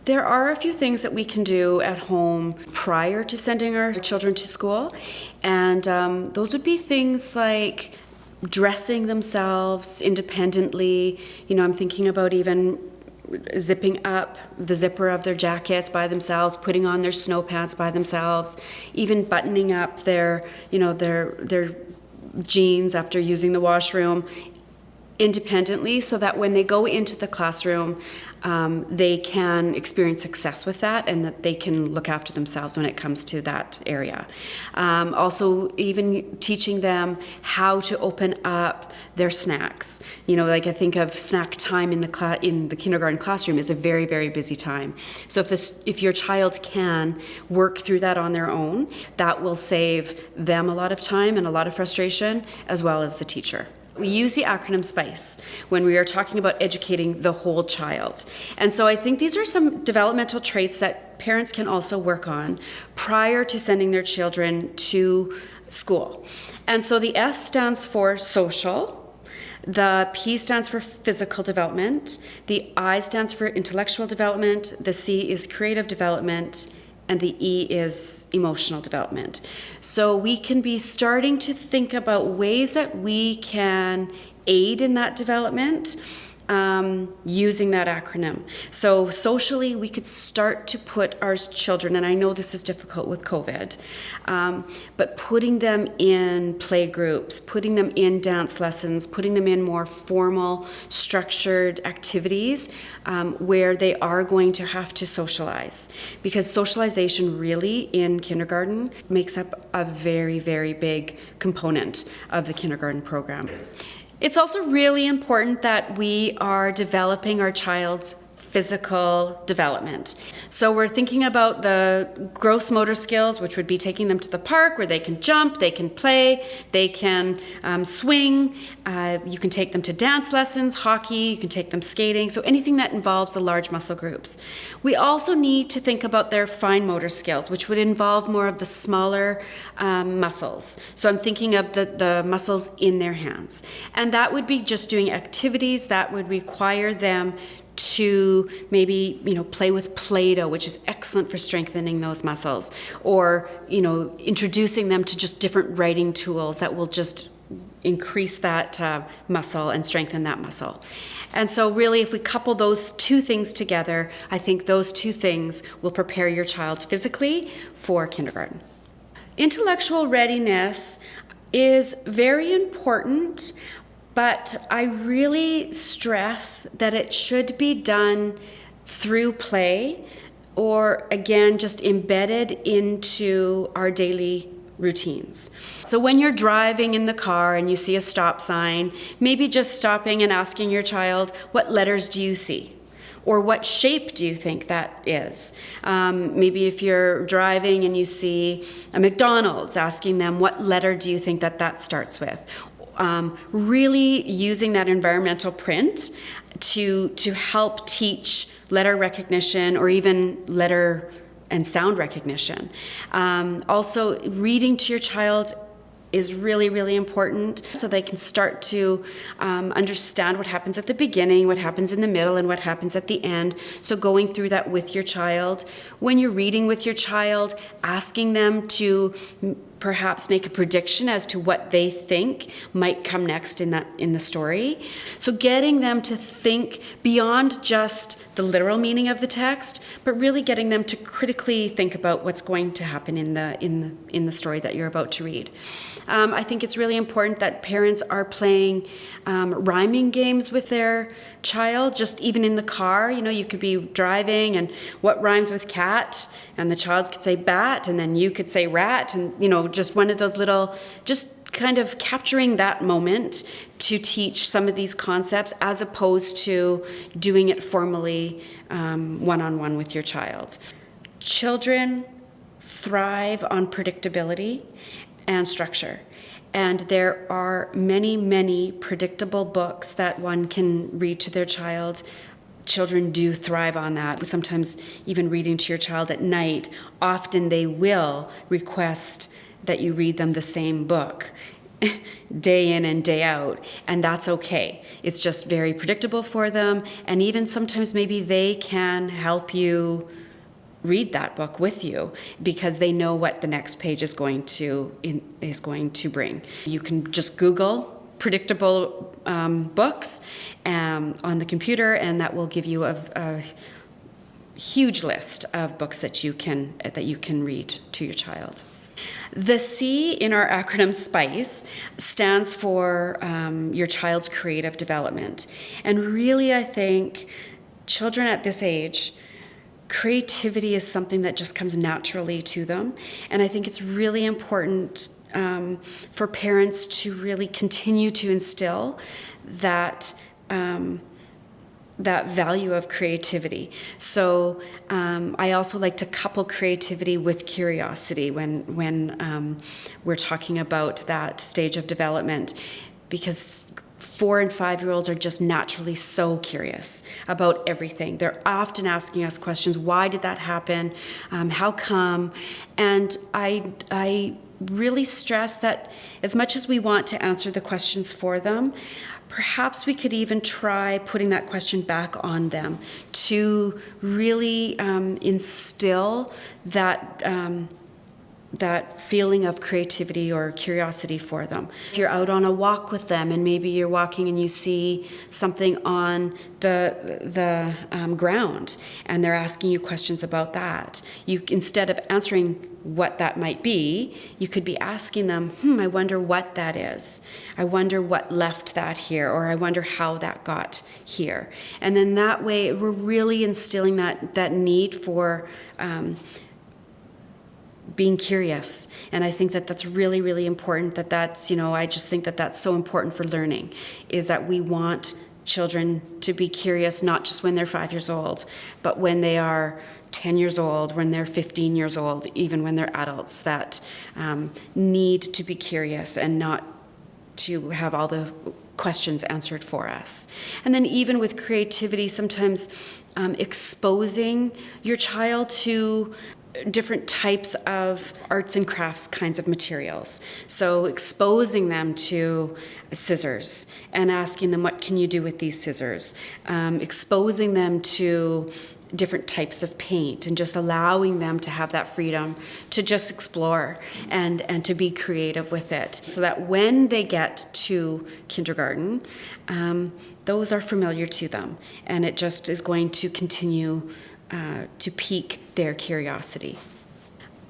There are a few things that we can do at home prior to sending our children to school, and those would be things like dressing themselves independently. I'm thinking about even zipping up the zipper of their jackets by themselves, putting on their snow pants by themselves, even buttoning up their jeans after using the washroom independently, so that when they go into the classroom, they can experience success with that, and that they can look after themselves when it comes to that area. Also, even teaching them how to open up their snacks. Like I think of snack time in the kindergarten classroom is a very, very busy time. So if your child can work through that on their own, that will save them a lot of time and a lot of frustration, as well as the teacher. We use the acronym SPICE when we are talking about educating the whole child. And so I think these are some developmental traits that parents can also work on prior to sending their children to school. And so the S stands for social, the P stands for physical development, the I stands for intellectual development, the C is creative development, and the E is emotional development. So we can be starting to think about ways that we can aid in that development using that acronym. So socially, we could start to put our children, and I know this is difficult with COVID, but putting them in play groups, putting them in dance lessons, putting them in more formal, structured activities where they are going to have to socialize. Because socialization really in kindergarten makes up a very, very big component of the kindergarten program. It's also really important that we are developing our child's physical development. So we're thinking about the gross motor skills, which would be taking them to the park where they can jump, they can play, they can swing. You can take them to dance lessons, hockey, you can take them skating, so anything that involves the large muscle groups. We also need to think about their fine motor skills, which would involve more of the smaller muscles. So I'm thinking of the muscles in their hands. And that would be just doing activities that would require them to maybe, play with Play-Doh, which is excellent for strengthening those muscles, or, introducing them to just different writing tools that will just increase that muscle and strengthen that muscle. And so really, if we couple those two things together, I think those two things will prepare your child physically for kindergarten. Intellectual readiness is very important, but I really stress that it should be done through play, or again, just embedded into our daily routines. So when you're driving in the car and you see a stop sign, maybe just stopping and asking your child, what letters do you see? Or what shape do you think that is? Maybe if you're driving and you see a McDonald's, asking them, what letter do you think that starts with? Really using that environmental print to help teach letter recognition, or even letter and sound recognition. Also, reading to your child is really, really important, so they can start to understand what happens at the beginning, what happens in the middle, and what happens at the end. So going through that with your child. When you're reading with your child, asking them to perhaps make a prediction as to what they think might come next in the story. So getting them to think beyond just the literal meaning of the text, but really getting them to critically think about what's going to happen in the story that you're about to read. I think it's really important that parents are playing rhyming games with their child, just even in the car. You could be driving, and what rhymes with cat, and the child could say bat, and then you could say rat, and just one of those little, just kind of capturing that moment to teach some of these concepts, as opposed to doing it formally one-on-one with your child. Children thrive on predictability and structure. And there are many, many predictable books that one can read to their child. Children do thrive on that. Sometimes even reading to your child at night, often they will request that you read them the same book day in and day out, and that's okay. It's just very predictable for them, and even sometimes maybe they can help you read that book with you because they know what the next page is going to bring. You can just Google predictable books on the computer, and that will give you a huge list of books that you can read to your child. The C in our acronym SPICE stands for your child's creative development. And really, I think children at this age, creativity is something that just comes naturally to them. And I think it's really important for parents to really continue to instill that that value of creativity. So I also like to couple creativity with curiosity when we're talking about that stage of development, because 4 and 5-year-olds are just naturally so curious about everything. They're often asking us questions. Why did that happen? How come? And I really stress that as much as we want to answer the questions for them, perhaps we could even try putting that question back on them to really instill that that feeling of creativity or curiosity for them. If you're out on a walk with them and maybe you're walking and you see something on the ground and they're asking you questions about that, you, instead of answering what that might be, you could be asking them, I wonder what that is. I wonder what left that here, or I wonder how that got here. And then that way we're really instilling that need for being curious. And I think that that's really, really important, that's, I just think that that's so important for learning, is that we want children to be curious, not just when they're 5 years old, but when they are 10 years old, when they're 15 years old, even when they're adults, that need to be curious and not to have all the questions answered for us. And then even with creativity, sometimes exposing your child to different types of arts and crafts kinds of materials. So exposing them to scissors and asking them, what can you do with these scissors? Exposing them to different types of paint and just allowing them to have that freedom to just explore and to be creative with it, so that when they get to kindergarten, those are familiar to them, and it just is going to continue to pique their curiosity.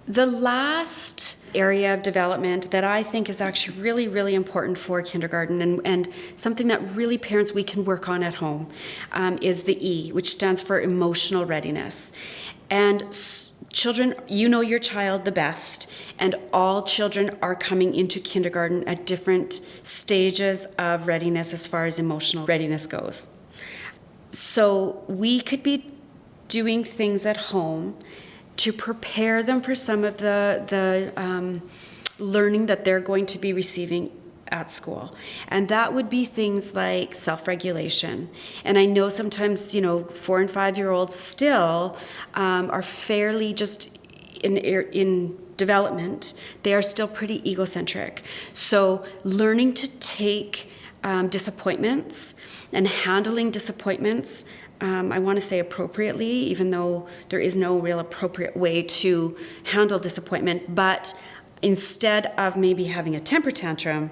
The last area of development that I think is actually really, really important for kindergarten and something that really parents, we can work on at home, is the E, which stands for emotional readiness. And children, you know your child the best, and all children are coming into kindergarten at different stages of readiness as far as emotional readiness goes. So we could be doing things at home to prepare them for some of the learning that they're going to be receiving at school. And that would be things like self-regulation. And I know sometimes, 4 and 5-year-olds still are fairly just in development. They are still pretty egocentric. So learning to take disappointments and handling disappointments, I want to say appropriately, even though there is no real appropriate way to handle disappointment, but instead of maybe having a temper tantrum,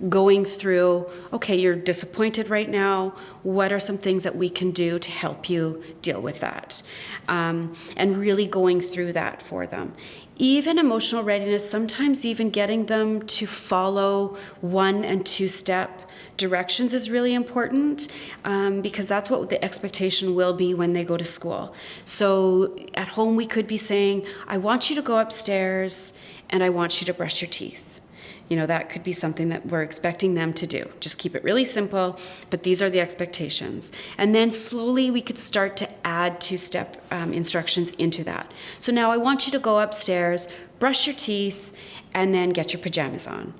going through, okay, you're disappointed right now, what are some things that we can do to help you deal with that? And really going through that for them. Even emotional readiness, sometimes even getting them to follow 1- and 2-step directions is really important, because that's what the expectation will be when they go to school. So at home we could be saying, I want you to go upstairs and I want you to brush your teeth. That could be something that we're expecting them to do. Just keep it really simple, but these are the expectations. And then slowly we could start to add 2-step instructions into that. So now I want you to go upstairs, brush your teeth, and then get your pajamas on.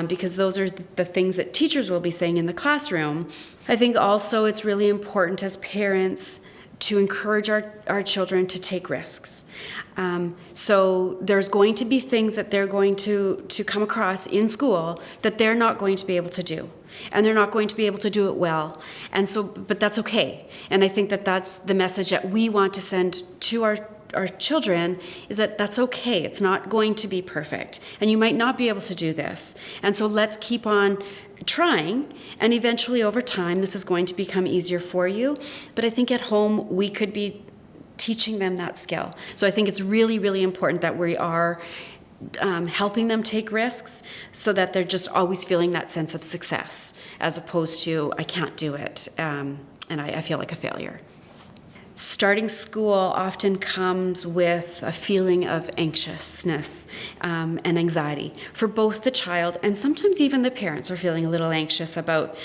Because those are the things that teachers will be saying in the classroom. I think also it's really important as parents to encourage our children to take risks. So there's going to be things that they're going to come across in school that they're not going to be able to do. And they're not going to be able to do it well. And so, but that's okay. And I think that that's the message that we want to send to our children, is that that's okay. It's not going to be perfect. And you might not be able to do this. And so let's keep on trying, and eventually over time this is going to become easier for you. But I think at home we could be teaching them that skill. So I think it's really, really important that we are helping them take risks, so that they're just always feeling that sense of success, as opposed to, I can't do it, and I feel like a failure. Starting school often comes with a feeling of anxiousness and anxiety for both the child, and sometimes even the parents are feeling a little anxious about,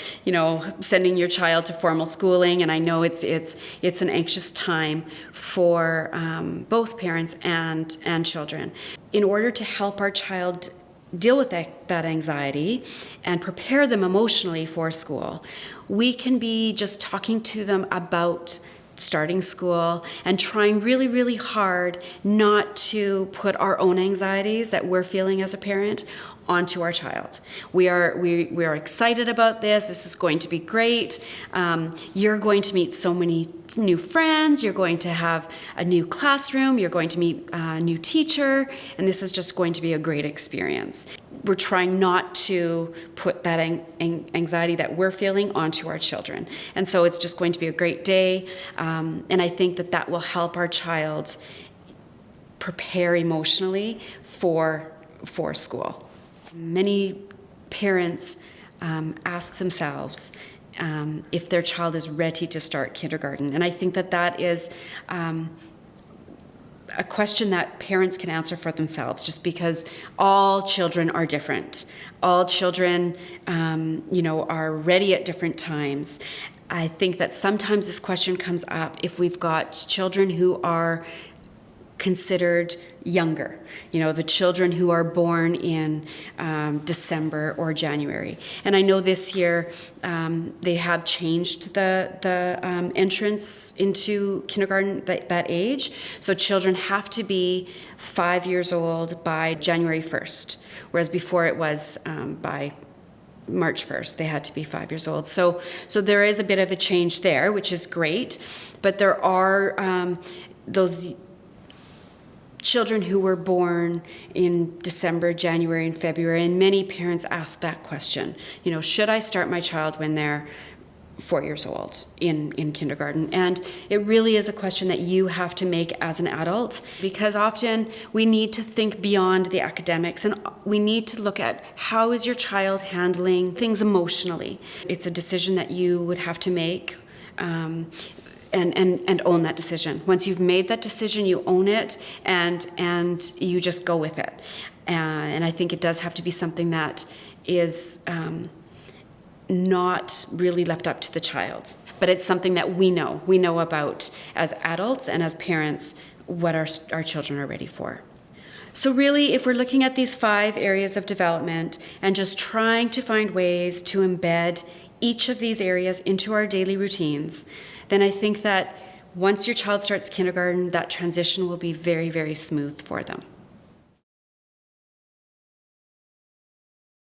sending your child to formal schooling. And I know it's an anxious time for both parents and children. In order to help our child deal with that anxiety and prepare them emotionally for school, we can be just talking to them about starting school and trying really, really hard not to put our own anxieties that we're feeling as a parent onto our child. We are excited about this. This is going to be great. You're going to meet so many new friends. You're going to have a new classroom. You're going to meet a new teacher. And this is just going to be a great experience. We're trying not to put that anxiety that we're feeling onto our children. And so it's just going to be a great day. And I think that will help our child prepare emotionally for school. Many parents ask themselves if their child is ready to start kindergarten. And I think that is a question that parents can answer for themselves, just because all children are different. All children, are ready at different times. I think that sometimes this question comes up if we've got children who are considered younger, the children who are born in December or January. And I know this year they have changed the entrance into kindergarten, that age. So children have to be 5 years old by January 1st, whereas before it was by March 1st, they had to be 5 years old. So there is a bit of a change there, which is great. But there are those children who were born in December, January, and February, and many parents ask that question. Should I start my child when they're 4 years old in kindergarten? And it really is a question that you have to make as an adult, because often we need to think beyond the academics, and we need to look at how is your child handling things emotionally. It's a decision that you would have to make. And own that decision. Once you've made that decision, you own it, and you just go with it. And I think it does have to be something that is not really left up to the child, but it's something that we know about as adults and as parents, what our children are ready for. So really, if we're looking at these 5 areas of development and just trying to find ways to embed each of these areas into our daily routines, then I think that once your child starts kindergarten, that transition will be very, very smooth for them.